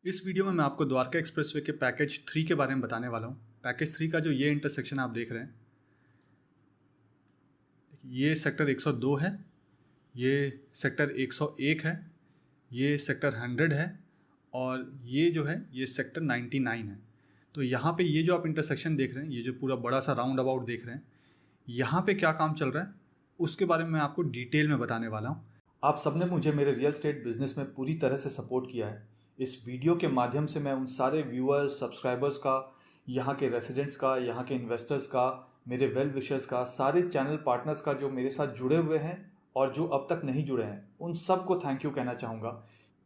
इस वीडियो में मैं आपको द्वारका एक्सप्रेसवे के पैकेज 3 के बारे में बताने वाला हूँ। पैकेज 3 का जो ये इंटरसेक्शन आप देख रहे हैं, ये सेक्टर 102 है, ये सेक्टर 101 है, ये सेक्टर 100 है और ये जो है ये सेक्टर 99 है। तो यहाँ पे ये जो आप इंटरसेक्शन देख रहे हैं, ये जो पूरा बड़ा सा राउंड अबाउट देख रहे हैं, यहाँ पे क्या काम चल रहा है उसके बारे में मैं आपको डिटेल में बताने वाला हूँ। आप सबने मुझे मेरे रियल एस्टेट बिजनेस में पूरी तरह से सपोर्ट किया है। इस वीडियो के माध्यम से मैं उन सारे व्यूअर्स, सब्सक्राइबर्स का, यहाँ के रेसिडेंट्स का, यहाँ के इन्वेस्टर्स का, मेरे वेल विशर्स का, सारे चैनल पार्टनर्स का जो मेरे साथ जुड़े हुए हैं और जो अब तक नहीं जुड़े हैं, उन सब को थैंक यू कहना चाहूँगा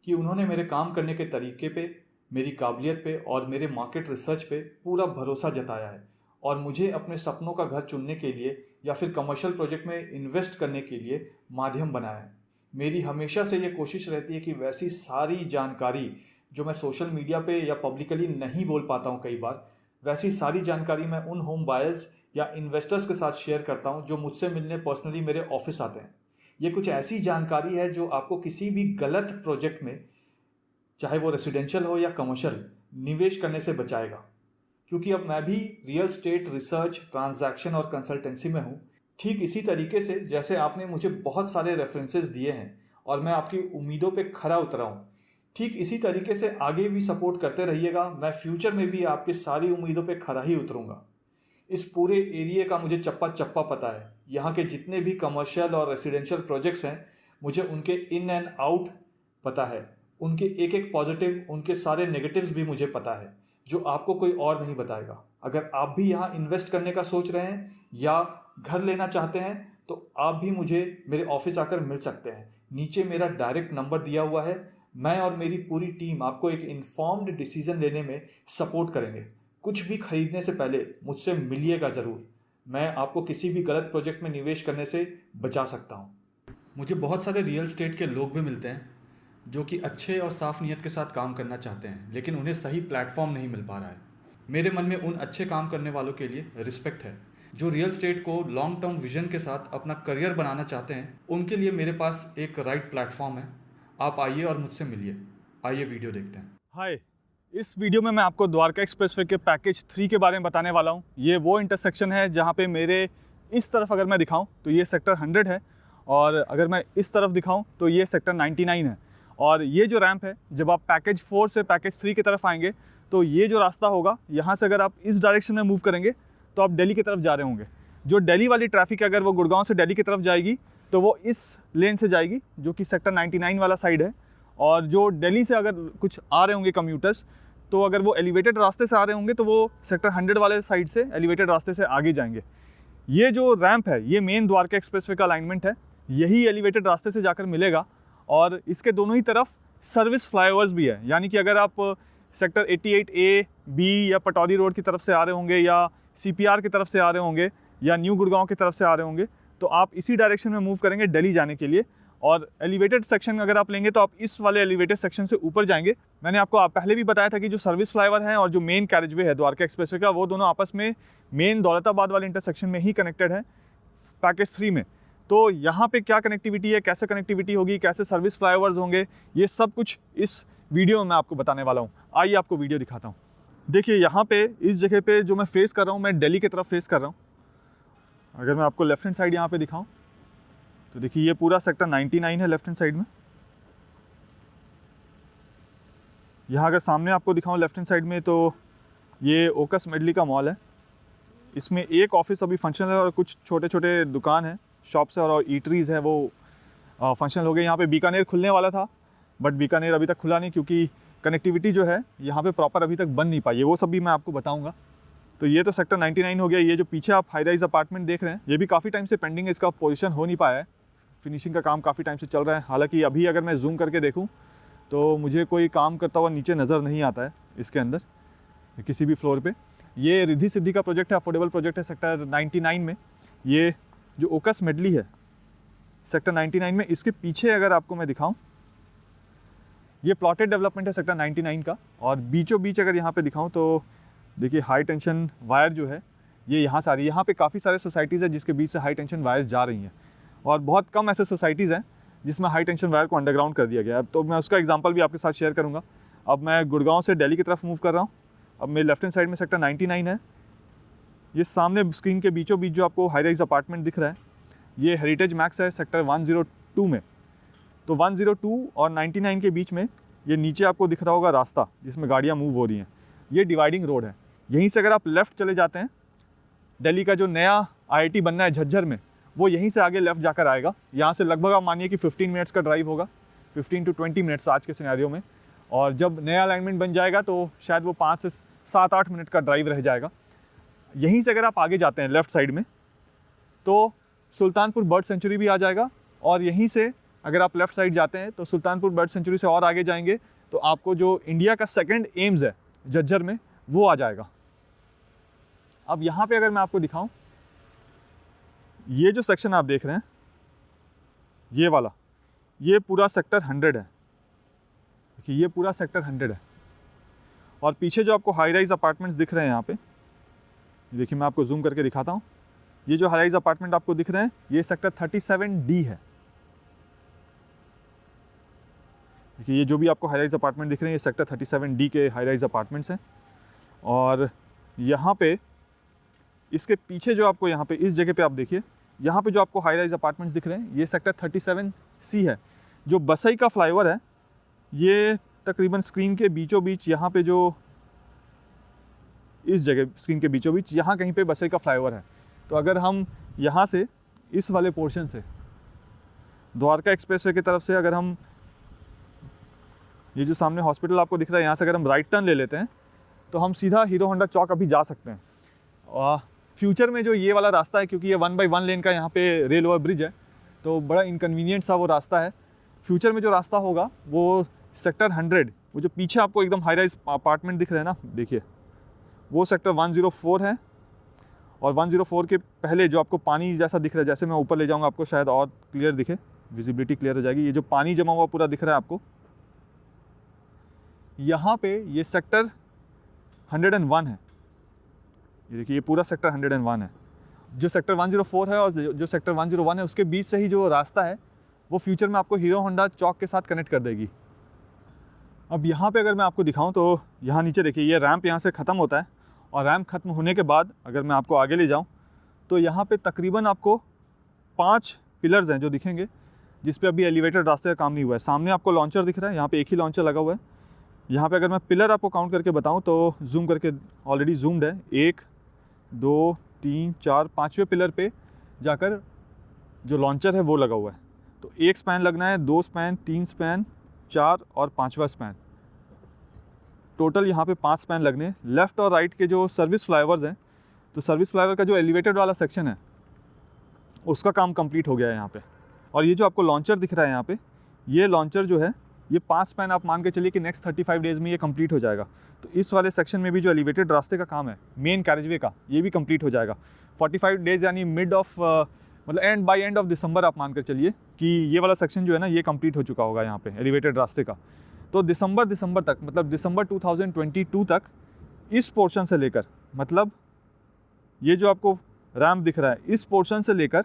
कि उन्होंने मेरे काम करने के तरीके पे, मेरी काबिलियत पे और मेरे मार्केट रिसर्च पे पूरा भरोसा जताया है और मुझे अपने सपनों का घर चुनने के लिए या फिर कमर्शियल प्रोजेक्ट में इन्वेस्ट करने के लिए माध्यम बनाया है। मेरी हमेशा से ये कोशिश रहती है कि वैसी सारी जानकारी जो मैं सोशल मीडिया पे या पब्लिकली नहीं बोल पाता हूँ कई बार, वैसी सारी जानकारी मैं उन होम बायर्स या इन्वेस्टर्स के साथ शेयर करता हूँ जो मुझसे मिलने पर्सनली मेरे ऑफिस आते हैं। ये कुछ ऐसी जानकारी है जो आपको किसी भी गलत प्रोजेक्ट में, चाहे वो रेसिडेंशियल हो या कमर्शियल, निवेश करने से बचाएगा। क्योंकि अब मैं भी रियल स्टेट रिसर्च, ट्रांजैक्शन और कंसल्टेंसी में हूँ। ठीक इसी तरीके से जैसे आपने मुझे बहुत सारे रेफरेंसेस दिए हैं और मैं आपकी उम्मीदों पे खरा उतरा हूँ, ठीक इसी तरीके से आगे भी सपोर्ट करते रहिएगा। मैं फ्यूचर में भी आपकी सारी उम्मीदों पे खरा ही उतरूँगा। इस पूरे एरिया का मुझे चप्पा चप्पा पता है। यहाँ के जितने भी कमर्शियल और रेसिडेंशियल प्रोजेक्ट्स हैं, मुझे उनके इन एंड आउट पता है। उनके एक एक पॉजिटिव, उनके सारे नेगेटिव्स भी मुझे पता है, जो आपको कोई और नहीं बताएगा। अगर आप भी यहाँ इन्वेस्ट करने का सोच रहे हैं या घर लेना चाहते हैं तो आप भी मुझे मेरे ऑफिस आकर मिल सकते हैं। नीचे मेरा डायरेक्ट नंबर दिया हुआ है। मैं और मेरी पूरी टीम आपको एक इन्फॉर्म्ड डिसीजन लेने में सपोर्ट करेंगे। कुछ भी खरीदने से पहले मुझसे मिलिएगा ज़रूर। मैं आपको किसी भी गलत प्रोजेक्ट में निवेश करने से बचा सकता हूँ। मुझे बहुत सारे रियल एस्टेट के लोग भी मिलते हैं जो कि अच्छे और साफ नीयत के साथ काम करना चाहते हैं, लेकिन उन्हें सही प्लेटफॉर्म नहीं मिल पा रहा है। मेरे मन में उन अच्छे काम करने वालों के लिए रिस्पेक्ट है जो रियल एस्टेट को लॉन्ग टर्म विजन के साथ अपना करियर बनाना चाहते हैं। उनके लिए मेरे पास एक राइट प्लेटफॉर्म है। आप आइए और मुझसे मिलिए। आइए वीडियो देखते हैं। हाय, इस वीडियो में मैं आपको द्वारका एक्सप्रेसवे के पैकेज 3 के बारे में बताने वाला हूँ। ये वो इंटरसेक्शन है जहाँ पे मेरे इस तरफ अगर मैं दिखाऊँ तो ये सेक्टर 100 है और अगर मैं इस तरफ दिखाऊँ तो ये सेक्टर 99 है। और ये जो रैंप है, जब आप पैकेज 4 से पैकेज 3 की तरफ आएंगे तो ये जो रास्ता होगा, यहाँ से अगर आप इस डायरेक्शन में मूव करेंगे तो आप दिल्ली की तरफ जा रहे होंगे। जो दिल्ली वाली ट्रैफिक है, अगर वो गुड़गांव से दिल्ली की तरफ जाएगी तो वो इस लेन से जाएगी जो कि सेक्टर 99 वाला साइड है। और जो दिल्ली से अगर कुछ आ रहे होंगे कम्यूटर्स, तो अगर वो एलिवेटेड रास्ते से आ रहे होंगे तो वो सेक्टर 100 वाले साइड से एलिवेटेड रास्ते से आगे जाएंगे। ये जो रैंप है, ये मेन द्वारका एक्सप्रेसवे का अलाइनमेंट है। यही एलिवेटेड रास्ते से जाकर मिलेगा और इसके दोनों ही तरफ सर्विस फ्लाईओवर्स भी है। यानी कि अगर आप सेक्टर 88A, B या पटौदी रोड की तरफ से आ रहे होंगे या CPR की तरफ से आ रहे होंगे या न्यू गुड़गांव की तरफ से आ रहे होंगे तो आप इसी डायरेक्शन में मूव करेंगे दिल्ली जाने के लिए। और एलिवेटेड सेक्शन अगर आप लेंगे तो आप इस वाले एलिवेटेड सेक्शन से ऊपर जाएंगे। मैंने आपको पहले भी बताया था कि जो सर्विस फ्लाईओवर है और जो मेन कैरेजवे है द्वारका एक्सप्रेसवे का, वो दोनों आपस में मेन दौलताबाद वाले इंटरसेक्शन में ही कनेक्टेड है पैकेज 3 में। तो यहाँ पे क्या कनेक्टिविटी है, कैसे कनेक्टिविटी होगी, कैसे सर्विस फ्लाईओवर्स होंगे, ये सब कुछ इस वीडियो में मैं आपको बताने वाला हूँ। आइए आपको वीडियो दिखाता हूँ। देखिए, यहाँ पे इस जगह पे जो मैं फेस कर रहा हूँ, मैं दिल्ली की तरफ फेस कर रहा हूँ। अगर मैं आपको लेफ्ट हैंड साइड यहाँ पे दिखाऊँ तो देखिए ये पूरा सेक्टर 99 है लेफ्ट हैंड साइड में। यहाँ अगर सामने आपको दिखाऊँ लेफ्ट हैंड साइड में तो ये ओकस मेडली का मॉल है। इसमें एक ऑफिस अभी फंक्शनल है और कुछ छोटे छोटे दुकान है, शॉप्स है और ईटरीज़ है, वो फंक्शनल हो गए। यहाँ पे बीकानेर खुलने वाला था बट बीकानेर अभी तक खुला नहीं क्योंकि कनेक्टिविटी जो है यहाँ पे प्रॉपर अभी तक बन नहीं पाई है। वो सब भी मैं आपको बताऊँगा। तो ये तो सेक्टर 99 हो गया। ये जो पीछे आप हाई राइज अपार्टमेंट देख रहे हैं, ये भी काफ़ी टाइम से पेंडिंग है, इसका पोजीशन हो नहीं पाया है। फिनिशिंग का काम काफ़ी टाइम से चल रहा है। हालांकि अभी अगर मैं जूम करके देखूं तो मुझे कोई काम करता हुआ नीचे नज़र नहीं आता है इसके अंदर किसी भी फ्लोर पे। ये रिद्धि सिद्धि का प्रोजेक्ट है, अफोर्डेबल प्रोजेक्ट है सेक्टर 99 में। ये जो ओकस मेडली है सेक्टर 99 में, इसके पीछे अगर आपको मैं दिखाऊँ, ये प्लॉटेड डेवलपमेंट है सेक्टर 99 का। और बीचों बीच अगर यहाँ पर दिखाऊँ तो देखिए हाई टेंशन वायर जो है ये यहाँ से आ रही है। यहाँ पे काफ़ी सारे सोसाइटीज़ है जिसके बीच से हाई टेंशन वायर्स जा रही हैं और बहुत कम ऐसे सोसाइटीज़ हैं जिसमें हाई टेंशन वायर को अंडरग्राउंड कर दिया गया है। तो मैं उसका एग्जांपल भी आपके साथ शेयर करूँगा। अब मैं गुड़गांव से दिल्ली की तरफ मूव कर रहा हूँ। अब मेरे लेफ्ट हैंड साइड में सेक्टर 99 है। ये सामने स्क्रीन के बीचों बीच जो आपको हाई राइज अपार्टमेंट दिख रहा है, ये हेरिटेज मैक्स है सेक्टर 102 में। तो 102 और 99 के बीच में ये नीचे आपको दिख रहा होगा रास्ता जिसमें गाड़ियाँ मूव हो रही हैं, ये डिवाइडिंग रोड है। यहीं से अगर आप लेफ़्ट चले जाते हैं, दिल्ली का जो नया IIT बनना है झज्जर में, वो यहीं से आगे लेफ़्ट जाकर आएगा। यहाँ से लगभग आप मानिए कि 15 मिनट्स का ड्राइव होगा, 15 to 20 मिनट्स आज के सिनेरियो में। और जब नया अलाइनमेंट बन जाएगा तो शायद वो 5 से 7-8 मिनट का ड्राइव रह जाएगा। यहीं से अगर आप आगे जाते हैं लेफ़्ट साइड में तो सुल्तानपुर बर्ड सेंचुरी भी आ जाएगा, और यहीं से अगर आप लेफ़्ट साइड जाते हैं तो सुल्तानपुर बर्ड सेंचुरी से और आगे जाएंगे तो आपको जो इंडिया का सेकंड एम्स है झज्जर में, वो आ जाएगा। अब यहाँ पे अगर मैं आपको दिखाऊं, ये जो सेक्शन आप देख रहे हैं, ये वाला, ये पूरा सेक्टर 100 है। देखिए ये पूरा सेक्टर 100 है। और पीछे जो आपको हाई राइज अपार्टमेंट्स दिख रहे हैं यहाँ पे, देखिए मैं आपको जूम करके दिखाता हूँ। ये जो हाई राइज अपार्टमेंट आपको दिख रहे हैं, ये सेक्टर 37D है। देखिए ये जो भी आपको हाई राइज अपार्टमेंट दिख रहे हैं, ये सेक्टर 37D के हाई राइज अपार्टमेंट्स हैं। और यहाँ पे इसके पीछे जो आपको यहाँ पे इस जगह पे आप देखिए, यहाँ पे जो आपको हाई राइज अपार्टमेंट्स दिख रहे हैं, ये सेक्टर 37C है। जो बसई का फ्लाईओवर है, ये तकरीबन स्क्रीन के बीचों बीच, यहाँ पे जो इस जगह स्क्रीन के बीचों बीच यहाँ कहीं पे बसई का फ्लाईओवर है। तो अगर हम यहाँ से इस वाले पोर्शन से द्वारका एक्सप्रेसवे की तरफ से अगर हम, ये जो सामने हॉस्पिटल आपको दिख रहा है, यहाँ से अगर हम राइट टर्न ले लेते हैं तो हम सीधा हीरो होंडा चौक अभी जा सकते हैं। और फ्यूचर में जो ये वाला रास्ता है, क्योंकि ये 1/1 लेन का यहाँ पे रेल ओवर ब्रिज है, तो बड़ा इनकन्वीनियंट सा वो रास्ता है। फ्यूचर में जो रास्ता होगा वो सेक्टर 100, वो जो पीछे आपको एकदम हाई राइज अपार्टमेंट दिख रहे हैं ना, देखिए वो सेक्टर 104 है। और 104 के पहले जो आपको पानी जैसा दिख रहा है, जैसे मैं ऊपर ले जाऊँगा आपको शायद और क्लियर दिखे, विजिबिलिटी क्लियर हो जाएगी। ये जो पानी जमा हुआ पूरा दिख रहा है आपको, यहाँ पे ये सेक्टर 101 है। ये देखिए ये पूरा सेक्टर 101 है। जो सेक्टर 104 है और जो सेक्टर 101 है, उसके बीच से ही जो रास्ता है वो फ्यूचर में आपको हीरो होंडा चौक के साथ कनेक्ट कर देगी। अब यहाँ पे अगर मैं आपको दिखाऊं तो यहाँ नीचे देखिए, ये रैंप यहाँ से ख़त्म होता है, और रैंप ख़त्म होने के बाद अगर मैं आपको आगे ले जाऊँ तो यहाँ पे तकरीबन आपको 5 पिलर्स हैं जो दिखेंगे, जिस पे अभी एलिवेटेड रास्ते का काम नहीं हुआ है। सामने आपको लॉन्चर दिख रहा है, यहाँ पे एक ही लॉन्चर लगा हुआ है। यहाँ पे अगर मैं पिलर आपको काउंट करके बताऊँ तो जूम करके ऑलरेडी जूम्ड है, 1 2 3 4 5वें पिलर पे जाकर जो लॉन्चर है वो लगा हुआ है। तो 1 स्पैन लगना है, 2 स्पैन, 3 स्पैन, 4 और 5वां स्पैन, टोटल यहाँ पे 5 स्पैन लगने। लेफ़्ट और राइट के जो सर्विस फ्लाईओवर्स हैं, तो सर्विस फ्लाईओवर का जो एलिवेटेड वाला सेक्शन है उसका काम कंप्लीट हो गया है यहाँ पे। और ये जो आपको लॉन्चर दिख रहा है यहाँ पे, ये लॉन्चर जो है ये 5 स्पैन आप मान के चलिए कि नेक्स्ट 35 डेज़ में ये कंप्लीट हो जाएगा। तो इस वाले सेक्शन में भी जो एलिवेटेड रास्ते का काम है, मेन कैरेजवे का, ये भी कंप्लीट हो जाएगा 45 डेज़, यानी मिड ऑफ मतलब बाय एंड ऑफ दिसंबर आप मान कर चलिए कि ये वाला सेक्शन जो है ना, ये कंप्लीट हो चुका होगा यहाँ पे एलिवेटेड रास्ते का। तो दिसंबर तक, मतलब दिसंबर 2022 तक इस पोर्शन से लेकर, मतलब ये जो आपको रैम्प दिख रहा है, इस पोर्शन से लेकर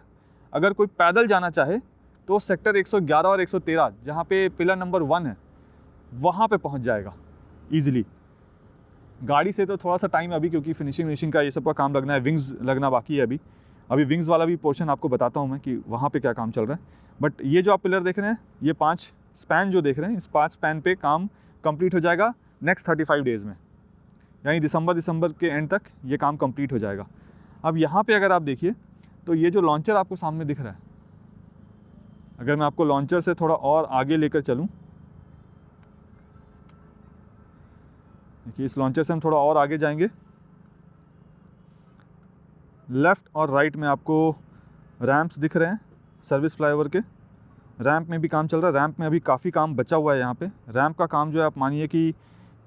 अगर कोई पैदल जाना चाहे तो सेक्टर 111 और 113 जहाँ पे पिलर नंबर 1 है, वहाँ पे पहुँच जाएगा ईजिली। गाड़ी से तो थोड़ा सा टाइम है अभी, क्योंकि फिनिशिंग का ये सब का काम लगना है, विंग्स लगना बाकी है अभी विंग्स वाला भी पोर्शन आपको बताता हूँ मैं कि वहाँ पे क्या काम चल रहा है। बट ये जो आप पिलर देख रहे हैं, ये 5 स्पैन जो देख रहे हैं, इस 5 स्पैन पे काम कंप्लीट हो जाएगा नेक्स्ट 35 डेज़ में, यानी दिसंबर के एंड तक ये काम कंप्लीट हो जाएगा। अब यहाँ पे अगर आप देखिए तो ये जो लॉन्चर आपको सामने दिख रहा है, अगर मैं आपको लॉन्चर से थोड़ा और आगे लेकर चलूँ, देखिए इस लॉन्चर से हम थोड़ा और आगे जाएंगे, लेफ़्ट और राइट में आपको रैंप्स दिख रहे हैं सर्विस फ्लाईओवर के। रैंप में भी काम चल रहा है, रैंप में अभी काफ़ी काम बचा हुआ है यहाँ पे। रैंप का काम जो है आप मानिए कि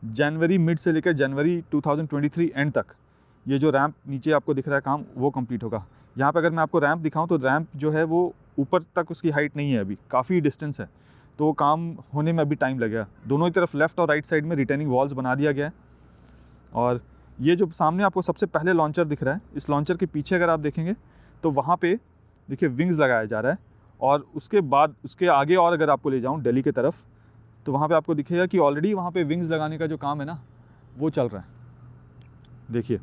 जनवरी मिड से लेकर जनवरी 2023 एंड तक ये जो रैंप नीचे आपको दिख रहा है काम, वो कंप्लीट होगा। यहाँ पे अगर मैं आपको रैंप दिखाऊं तो रैंप जो है वो ऊपर तक उसकी हाइट नहीं है, अभी काफ़ी डिस्टेंस है, तो काम होने में अभी टाइम लगेगा। दोनों ही तरफ लेफ़्ट और राइट साइड में रिटेनिंग वॉल्स बना दिया गया है। और ये जो सामने आपको सबसे पहले लॉन्चर दिख रहा है, इस लॉन्चर के पीछे अगर आप देखेंगे तो वहाँ पे देखिए विंग्स लगाया जा रहा है। और उसके बाद उसके आगे और अगर आपको ले जाऊँ दिल्ली की तरफ, तो वहाँ पे आपको दिखेगा कि ऑलरेडी वहाँ पे विंग्स लगाने का जो काम है ना वो चल रहा है, देखिए।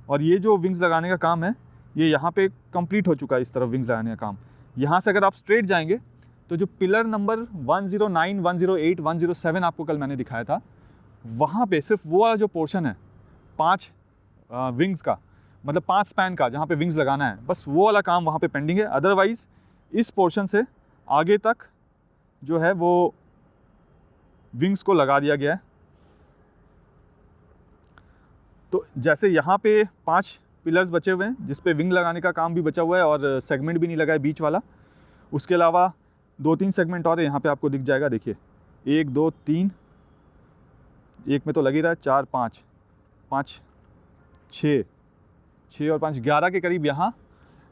और ये जो विंग्स लगाने का काम है ये यहाँ पे कंप्लीट हो चुका है, इस तरफ विंग्स लगाने का काम। यहाँ से अगर आप स्ट्रेट जाएंगे तो जो पिलर नंबर 109, 108, 107 आपको कल मैंने दिखाया था, वहाँ पे सिर्फ वो वाला जो पोर्शन है 5 विंग्स का, मतलब 5 स्पैन का, जहाँ पे विंग्स लगाना है, बस वो वाला काम वहाँ पे पेंडिंग है। अदरवाइज़ इस पोर्शन से आगे तक जो है वो विंग्स को लगा दिया गया है। तो जैसे यहाँ पे 5 पिलर्स बचे हुए हैं जिस पे विंग लगाने का काम भी बचा हुआ है और सेगमेंट भी नहीं लगा है बीच वाला। उसके अलावा 2-3 सेगमेंट और है, यहाँ पे आपको दिख जाएगा, देखिए 1 2 3, एक में तो लग ही रहा है, 4 5 5 6 और 5 11 के करीब यहाँ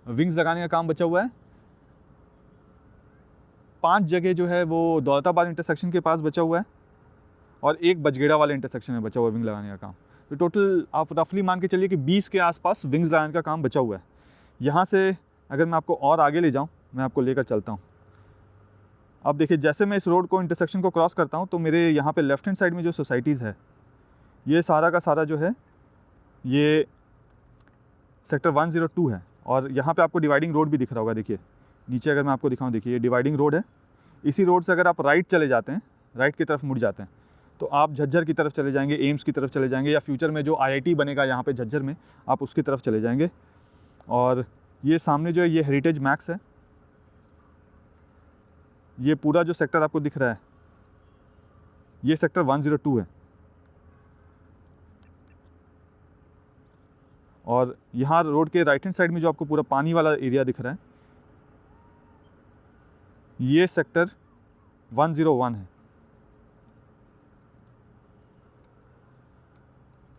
विंग्स लगाने का काम बचा हुआ है। 5 जगह जो है वो दौलताबाद इंटरसेक्शन के पास बचा हुआ है और एक बजगेड़ा वाले इंटरसेक्शन में बचा हुआ है विंग लगाने का काम। तो टोटल आप रफली मान के चलिए कि 20 के आसपास विंग्स लगाने का काम बचा हुआ है। यहाँ से अगर मैं आपको और आगे ले जाऊँ, मैं आपको लेकर चलता हूँ। अब देखिए, जैसे मैं इस रोड को, इंटरसेक्शन को क्रॉस करता हूँ तो मेरे यहाँ पे लेफ्ट हैंड साइड में जो सोसाइटीज़ है, ये सारा का सारा जो है ये सेक्टर 102 है। और यहाँ पे आपको डिवाइडिंग रोड भी दिख रहा होगा, देखिए नीचे अगर मैं आपको दिखाऊँ, देखिए ये डिवाइडिंग रोड है। इसी रोड से अगर आप राइट चले जाते हैं, राइट की तरफ मुड़ जाते हैं, तो आप झज्जर की तरफ चले जाएंगे, एम्स की तरफ चले जाएंगे, या फ्यूचर में जो IIT बनेगा यहाँ पे झज्जर में, आप उसकी तरफ चले जाएंगे। और ये सामने जो है ये हेरिटेज मैक्स है। ये पूरा जो सेक्टर आपको दिख रहा है ये सेक्टर 102 है। और यहाँ रोड के राइट हैंड साइड में जो आपको पूरा पानी वाला एरिया दिख रहा है ये सेक्टर 101 है।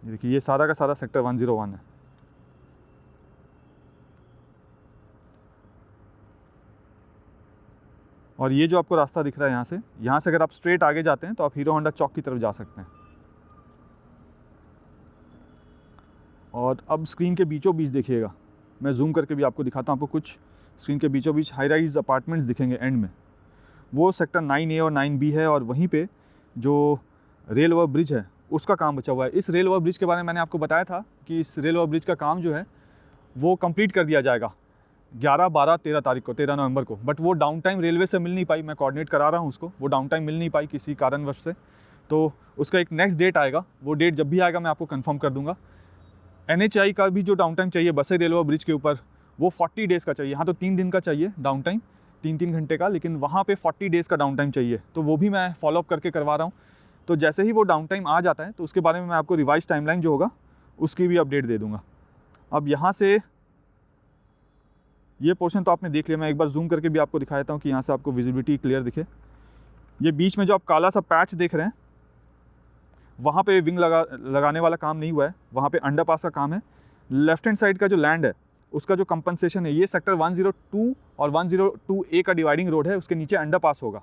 ये देखिए, ये सारा का सारा सेक्टर 101 है। और ये जो आपको रास्ता दिख रहा है यहाँ से अगर आप स्ट्रेट आगे जाते हैं तो आप हीरो होंडा चौक की तरफ जा सकते हैं। और अब स्क्रीन के बीचों बीच देखिएगा, मैं जूम करके भी आपको दिखाता हूँ। आपको कुछ स्क्रीन के बीचों बीच हाई राइज अपार्टमेंट्स दिखेंगे एंड में, वो सेक्टर 9A और 9B है। और वहीं पे जो रेल ओवर ब्रिज है उसका काम बचा हुआ है। इस रेल ओवर ब्रिज के बारे में मैंने आपको बताया था कि इस रेल ओवर ब्रिज का काम जो है वो कंप्लीट कर दिया जाएगा 11, 12, 13 तारीख को, 13 नवंबर को। बट वो डाउन टाइम रेलवे से मिल नहीं पाई, मैं कोऑर्डिनेट करा रहा हूँ उसको, वो डाउन टाइम मिल नहीं पाई किसी कारणवश से। तो उसका एक नेक्स्ट डेट आएगा, वो डेट जब भी आएगा मैं आपको कंफर्म कर दूंगा। NHAI का भी जो डाउन टाइम चाहिए बसे रेल ओवर ब्रिज के ऊपर, वो 40 डेज़ का चाहिए। यहाँ तो 3 दिन का चाहिए डाउन टाइम, 3-3 घंटे का, लेकिन वहाँ पे 40 डेज़ का डाउन टाइम चाहिए। तो वो भी मैं फॉलोअप करके करवा रहा हूँ। तो जैसे ही वो डाउन टाइम आ जाता है तो उसके बारे में मैं आपको रिवाइज टाइमलाइन जो होगा उसकी भी अपडेट दे दूँगा। अब यहाँ से ये पोर्शन तो आपने देख लिया, मैं एक बार जूम करके भी आपको दिखा देता हूँ कि यहाँ से आपको विजिबिलिटी क्लियर दिखे। ये बीच में जो आप काला सा पैच देख रहे हैं वहाँ पे विंग लगाने वाला काम नहीं हुआ है, वहाँ पे अंडरपास का काम है। लेफ्ट हैंड साइड का जो लैंड है उसका जो कंपनसेशन है, ये सेक्टर 102 और 102A का डिवाइडिंग रोड है, उसके नीचे अंडरपास होगा।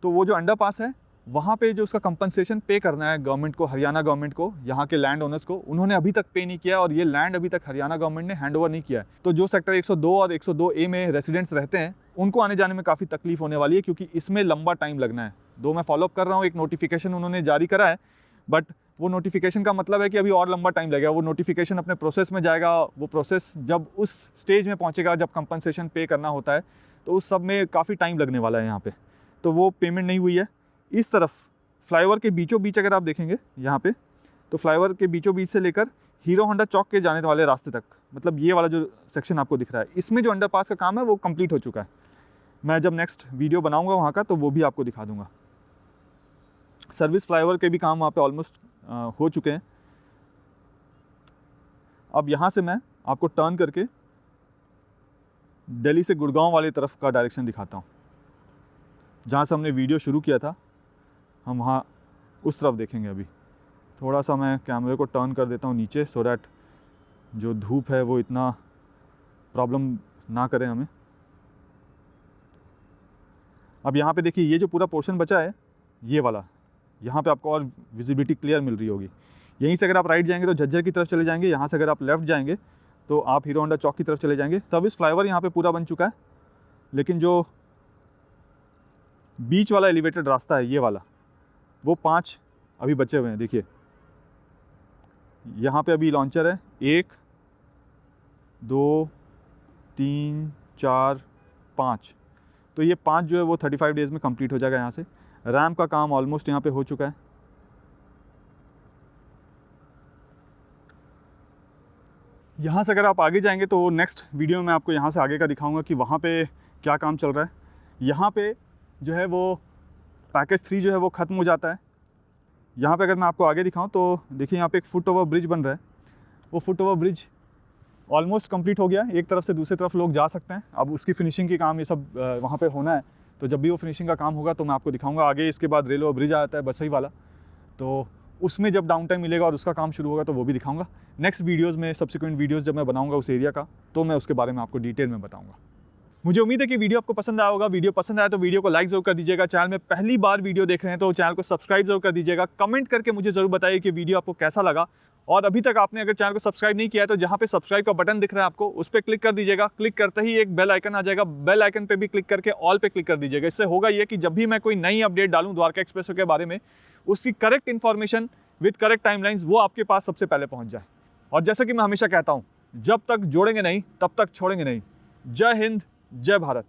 तो वो जो अंडरपास है वहाँ पे जो उसका कंपनसेशन पे करना है गवर्नमेंट को, हरियाणा गवर्नमेंट को, यहाँ के लैंड ओनर्स को, उन्होंने अभी तक पे नहीं किया और ये लैंड अभी तक हरियाणा गवर्नमेंट ने हैंड ओवर नहीं किया है। तो जो सेक्टर 102 और 102A में रेसिडेंट्स रहते हैं उनको आने जाने में काफ़ी तकलीफ होने वाली है, क्योंकि इसमें लंबा टाइम लगना है। दो मैं फॉलोअप कर रहा हूँ, एक नोटिफिकेशन उन्होंने जारी करा है, बट वो नोटिफिकेशन का मतलब है कि अभी और लंबा टाइम लगेगा। वो नोटिफिकेशन अपने प्रोसेस में जाएगा, वो प्रोसेस जब उस स्टेज में पहुंचेगा जब कंपनसेशन पे करना होता है तो उस सब में काफ़ी टाइम लगने वाला है यहाँ पे। तो वो पेमेंट नहीं हुई है। इस तरफ फ्लाईओवर के बीचों बीच अगर आप देखेंगे यहाँ पे, तो फ्लाईओवर के बीचों बीच से लेकर हीरो होंडा चौक के जाने वाले रास्ते तक, मतलब ये वाला जो सेक्शन आपको दिख रहा है, इसमें जो अंडरपास का काम है वो कंप्लीट हो चुका है। मैं जब नेक्स्ट वीडियो बनाऊँगा वहाँ का तो वो भी आपको दिखा दूँगा। सर्विस फ्लाईओवर के भी काम वहाँ पे ऑलमोस्ट हो चुके हैं। अब यहाँ से मैं आपको टर्न करके दिल्ली से गुड़गांव वाली तरफ का डायरेक्शन दिखाता हूँ। जहाँ से हमने वीडियो शुरू किया था हम वहाँ उस तरफ देखेंगे। अभी थोड़ा सा मैं कैमरे को टर्न कर देता हूँ नीचे, सो डैट जो धूप है वो इतना प्रॉब्लम ना करे हमें। अब यहाँ पे देखिए, ये जो पूरा पोर्शन बचा है ये वाला, यहाँ पे आपको और विजिबिलिटी क्लियर मिल रही होगी। यहीं से अगर आप राइट जाएंगे तो झज्जर की तरफ चले जाएंगे, यहाँ से अगर आप लेफ़्ट जाएंगे तो आप हीरो होंडा चौक की तरफ चले जाएंगे। सर्विस फ्लाईओवर यहाँ पे पूरा बन चुका है, लेकिन जो बीच वाला एलिवेटेड रास्ता है ये वाला, वो 5 अभी बचे हुए हैं। देखिए यहाँ पे अभी लॉन्चर है 1 2 3 4 5, तो ये 5 जो है वो 35 डेज़ में कंप्लीट हो जाएगा। यहाँ से रैम का काम ऑलमोस्ट यहाँ पे हो चुका है। यहाँ से अगर आप आगे जाएंगे तो नेक्स्ट वीडियो में आपको यहाँ से आगे का दिखाऊंगा कि वहाँ पे क्या काम चल रहा है। यहाँ पे जो है वो पैकेज 3 जो है वो ख़त्म हो जाता है। यहाँ पे अगर मैं आपको आगे दिखाऊं तो देखिए यहाँ पे एक फुट ओवर ब्रिज बन रहा है। वो foot over bridge almost complete हो गया, एक तरफ से दूसरी तरफ लोग जा सकते हैं। अब उसकी फिनिशिंग की काम ये सब वहाँ पे होना है, तो जब भी वो फिनिशिंग का काम होगा तो मैं आपको दिखाऊंगा। आगे इसके बाद रेलवे ब्रिज आता है बसई वाला, तो उसमें जब डाउन टाइम मिलेगा और उसका काम शुरू होगा तो वो भी दिखाऊंगा। नेक्स्ट वीडियोज़ में, सब्सिक्वेंट वीडियोज़ जब मैं बनाऊंगा उस एरिया का, तो मैं उसके बारे में आपको डिटेल में बताऊँगा। मुझे उम्मीद है कि वीडियो आपको पसंद आया होगा। वीडियो पसंद आया तो वीडियो को लाइक जरूर कर दीजिएगा। चैनल में पहली बार वीडियो देख रहे हैं तो चैनल को सब्सक्राइब जरूर कर दीजिएगा। कमेंट करके मुझे जरूर बताइए कि वीडियो आपको कैसा लगा। और अभी तक आपने अगर चैनल को सब्सक्राइब नहीं किया है तो जहाँ पे सब्सक्राइब का बटन दिख रहा है आपको, उस पर क्लिक कर दीजिएगा। क्लिक करते ही एक बेल आइकन आ जाएगा, बेल आइकन पे भी क्लिक करके ऑल पे क्लिक कर दीजिएगा। इससे होगा ये कि जब भी मैं कोई नई अपडेट डालूं द्वारका एक्सप्रेसवे के बारे में, उसकी correct information with correct timelines वो आपके पास सबसे पहले पहुँच जाए। और जैसा कि मैं हमेशा कहता हूँ, जब तक जोड़ेंगे नहीं तब तक छोड़ेंगे नहीं। जय हिंद, जय भारत।